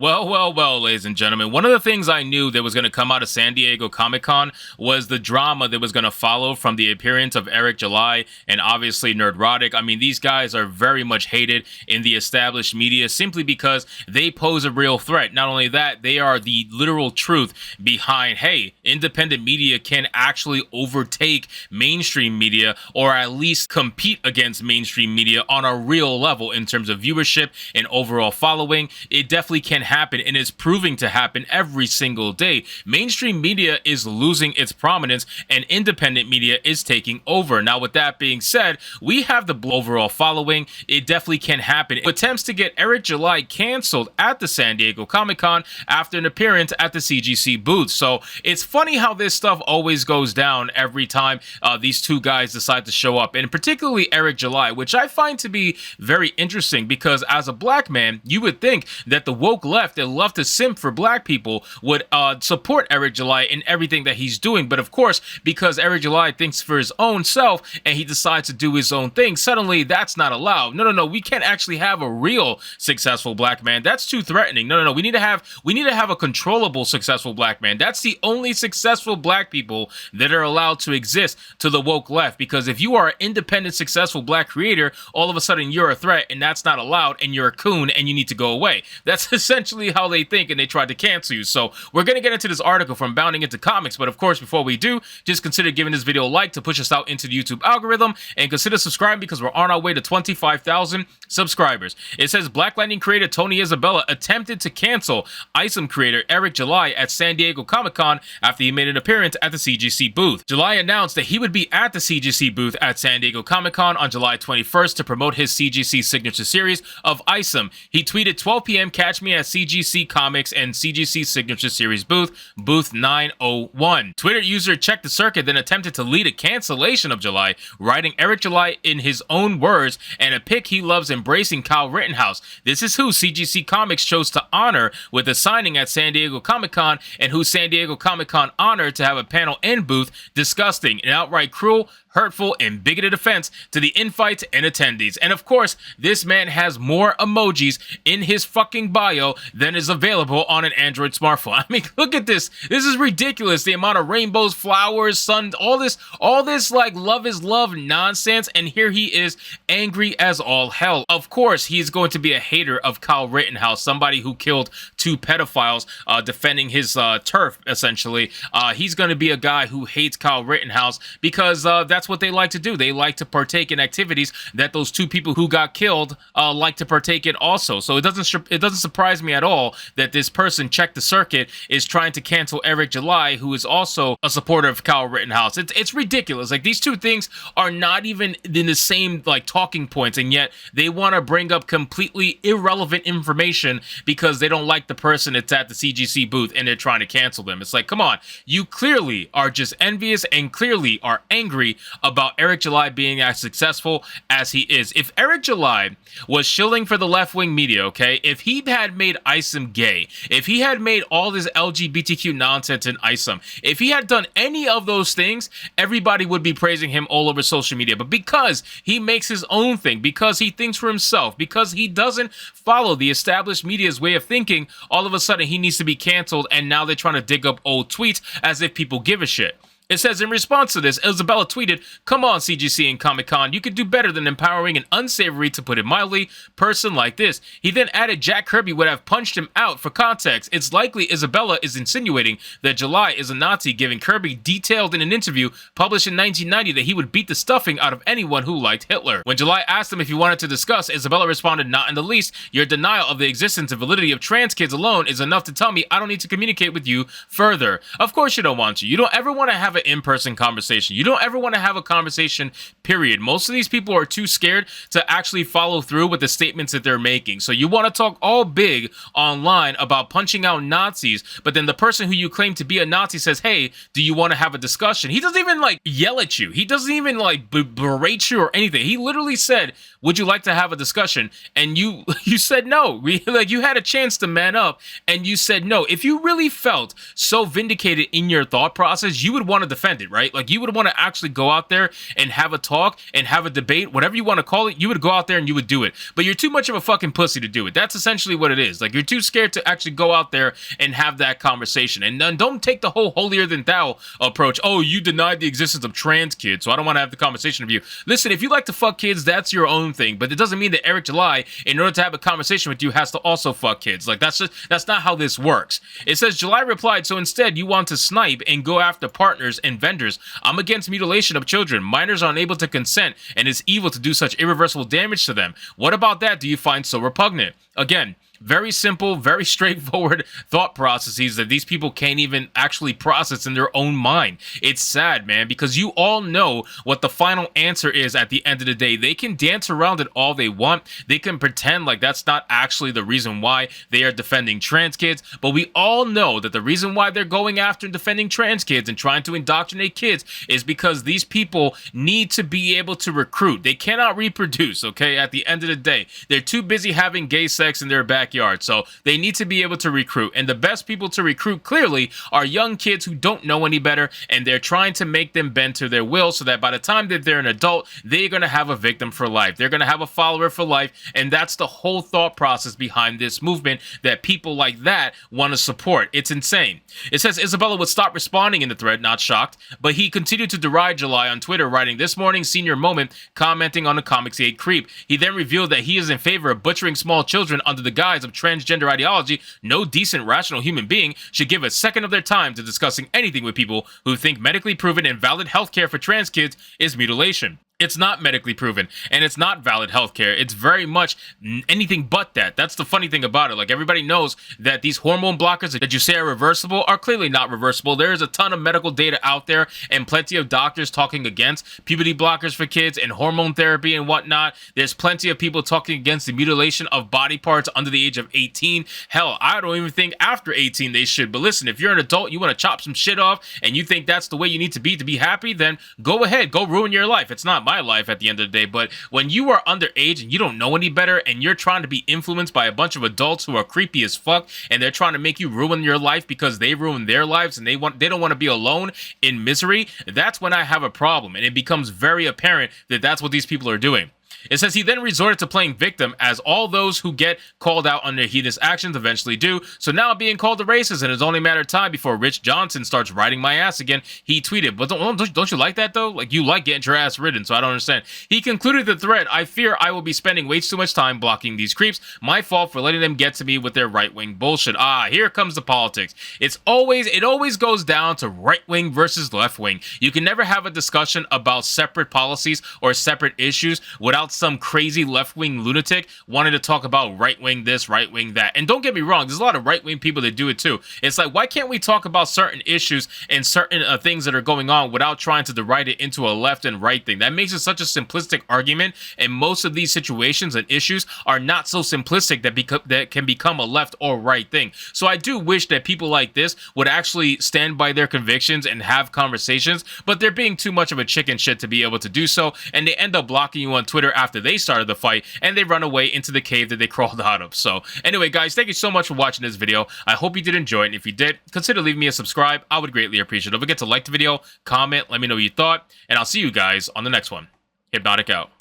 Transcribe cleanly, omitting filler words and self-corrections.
Well, ladies and gentlemen, one of the things I knew that was going to come out of San Diego Comic-Con was the drama that was going to follow from the appearance of Eric July and obviously Nerdrotic. I mean, these guys are very much hated in the established media simply because they pose a real threat. Not only that, they are the literal truth behind, hey, independent media can actually overtake mainstream media or at least compete against mainstream media on a real level in terms of viewership and overall following. It definitely can happen and is proving to happen every single day. Mainstream media is losing its prominence and independent media is taking over. Now, with that being said, we have the overall following. It definitely can happen. Attempts to get Eric July canceled at the San Diego Comic-Con after an appearance at the CGC booth. So it's funny how this stuff always goes down every time these two guys decide to show up, and particularly Eric July, which I find to be very interesting because as a black man, you would think that the woke left that love to simp for black people would support Eric July in everything that he's doing. But of course, because Eric July thinks for his own self and he decides to do his own thing, suddenly that's not allowed. No, we can't actually have a real successful black man. That's too threatening. No, we need to have a controllable successful black man. That's the only successful black people that are allowed to exist to the woke left. Because if you are an independent, successful black creator, all of a sudden you're a threat and that's not allowed and you're a coon and you need to go away. That's essentially how they think, and they tried to cancel you. So we're going to get into this article from Bounding Into Comics, but of course, before we do, just consider giving this video a like to push us out into the YouTube algorithm, and consider subscribing because we're on our way to 25,000 subscribers. It says Black Lightning creator Tony Isabella attempted to cancel Isom creator Eric July at San Diego Comic-Con after he made an appearance at the CGC booth. July announced that he would be at the CGC booth at San Diego Comic-Con on July 21st to promote his CGC signature series of Isom. He tweeted, 12 p.m. catch me at CGC Comics and CGC Signature Series booth 901. Twitter user checked the circuit, then attempted to lead a cancellation of July, writing Eric July in his own words and a pic he loves embracing Kyle Rittenhouse. This is who CGC Comics chose to honor with a signing at San Diego Comic-Con, and who San Diego Comic-Con honored to have a panel and booth. Disgusting and outright cruel, hurtful, and bigoted offense to the invites and attendees. And of course, this man has more emojis in his fucking bio than is available on an Android smartphone. I mean, look at this. This is ridiculous. The amount of rainbows, flowers, sun, all this like love is love nonsense. And here he is, angry as all hell. Of course, he's going to be a hater of Kyle Rittenhouse, somebody who killed two pedophiles defending his turf, essentially. He's going to be a guy who hates Kyle Rittenhouse because that's what they like to do. They like to partake in activities that those two people who got killed like to partake in also. So it doesn't surprise me at all that this person, checked the circuit, is trying to cancel Eric July, who is also a supporter of Kyle Rittenhouse. It's ridiculous. Like, these two things are not even in the same like talking points, and yet they want to bring up completely irrelevant information because they don't like the person that's at the CGC booth and they're trying to cancel them. It's like, come on, you clearly are just envious and clearly are angry about Eric July being as successful as he is. If Eric July was shilling for the left-wing media, okay, if he had made Isom gay, if he had made all this LGBTQ nonsense in Isom, if he had done any of those things, everybody would be praising him all over social media. But because he makes his own thing, because he thinks for himself, because he doesn't follow the established media's way of thinking, all of a sudden he needs to be canceled, and now they're trying to dig up old tweets as if people give a shit. It says, in response to this, Isabella tweeted, "Come on, CGC and Comic-Con, you could do better than empowering an unsavory, to put it mildly, person like this." He then added Jack Kirby would have punched him out. For context, it's likely Isabella is insinuating that July is a Nazi, giving Kirby detailed in an interview published in 1990 that he would beat the stuffing out of anyone who liked Hitler. When July asked him if he wanted to discuss, Isabella responded, "Not in the least. Your denial of the existence and validity of trans kids alone is enough to tell me I don't need to communicate with you further." Of course you don't want to. You don't ever want to have an in-person conversation. You don't ever want to have a conversation, period. Most of these people are too scared to actually follow through with the statements that they're making. So you want to talk all big online about punching out Nazis, but then the person who you claim to be a Nazi says, "Hey, do you want to have a discussion?" He doesn't even like yell at you. He doesn't even like berate you or anything. He literally said, "Would you like to have a discussion?" And you said no. Like, you had a chance to man up and you said no. If you really felt so vindicated in your thought process, you would want want to defend it, right? Like, you would want to actually go out there and have a talk and have a debate, whatever you want to call it. You would go out there and you would do it. But you're too much of a fucking pussy to do it. That's essentially what it is. Like, you're too scared to actually go out there and have that conversation. And then don't take the whole holier than thou approach. Oh, you denied the existence of trans kids, so I don't want to have the conversation with you. Listen, if you like to fuck kids, that's your own thing. But it doesn't mean that Eric July, in order to have a conversation with you, has to also fuck kids. Like, that's not how this works. It says July replied, so instead you want to snipe and go after partners and vendors. I'm against mutilation of children. Minors are unable to consent, and it's evil to do such irreversible damage to them. What about that do you find so repugnant? Again, very simple, very straightforward thought processes that these people can't even actually process in their own mind. It's sad, man, because you all know what the final answer is at the end of the day. They can dance around it all they want. They can pretend like that's not actually the reason why they are defending trans kids. But we all know that the reason why they're going after and defending trans kids and trying to indoctrinate kids is because these people need to be able to recruit. They cannot reproduce, okay, at the end of the day. They're too busy having gay sex in their backyard. So they need to be able to recruit. And the best people to recruit clearly are young kids who don't know any better, and they're trying to make them bend to their will so that by the time that they're an adult, they're going to have a victim for life. They're going to have a follower for life. And that's the whole thought process behind this movement that people like that want to support. It's insane. It says Isabella would stop responding in the thread, not shocked, but he continued to deride July on Twitter, writing, "This morning, senior moment," commenting on the Comicsgate creep. He then revealed that he is in favor of butchering small children under the guise of transgender ideology. No decent, rational human being should give a second of their time to discussing anything with people who think medically proven and valid healthcare for trans kids is mutilation. It's not medically proven, and it's not valid healthcare. It's very much anything but that. That's the funny thing about it. Like, everybody knows that these hormone blockers that you say are reversible are clearly not reversible. There is a ton of medical data out there and plenty of doctors talking against puberty blockers for kids and hormone therapy and whatnot. There's plenty of people talking against the mutilation of body parts under the age of 18. Hell, I don't even think after 18 they should. But listen, if you're an adult, you want to chop some shit off, and you think that's the way you need to be happy, then go ahead. Go ruin your life. It's not my life at the end of the day. But when you are underage and you don't know any better, and you're trying to be influenced by a bunch of adults who are creepy as fuck, and they're trying to make you ruin your life because they ruin their lives and they don't want to be alone in misery, that's when I have a problem. And it becomes very apparent that that's what these people are doing. It says he then resorted to playing victim, as all those who get called out on their heinous actions eventually do. So now I'm being called a racist, and it's only a matter of time before Rich Johnson starts riding my ass again. He tweeted, but don't you like that though? Like, you like getting your ass ridden, so I don't understand. He concluded the thread, "I fear I will be spending way too much time blocking these creeps. My fault for letting them get to me with their right-wing bullshit." Ah, here comes the politics. It always goes down to right-wing versus left-wing. You can never have a discussion about separate policies or separate issues without some crazy left-wing lunatic wanting to talk about right-wing this, right-wing that. And don't get me wrong, there's a lot of right-wing people that do it too. It's like, why can't we talk about certain issues and certain things that are going on without trying to deride it into a left and right thing? That makes it such a simplistic argument, and most of these situations and issues are not so simplistic that can become a left or right thing. So I do wish that people like this would actually stand by their convictions and have conversations, but they're being too much of a chicken shit to be able to do so, and they end up blocking you on Twitter after they started the fight, and they run away into the cave that they crawled out of. So anyway, guys, thank you so much for watching this video. I hope you did enjoy it, and if you did, consider leaving me a subscribe. I would greatly appreciate it. Don't forget to like the video, comment, let me know what you thought, and I'll see you guys on the next one. Hypnotic out.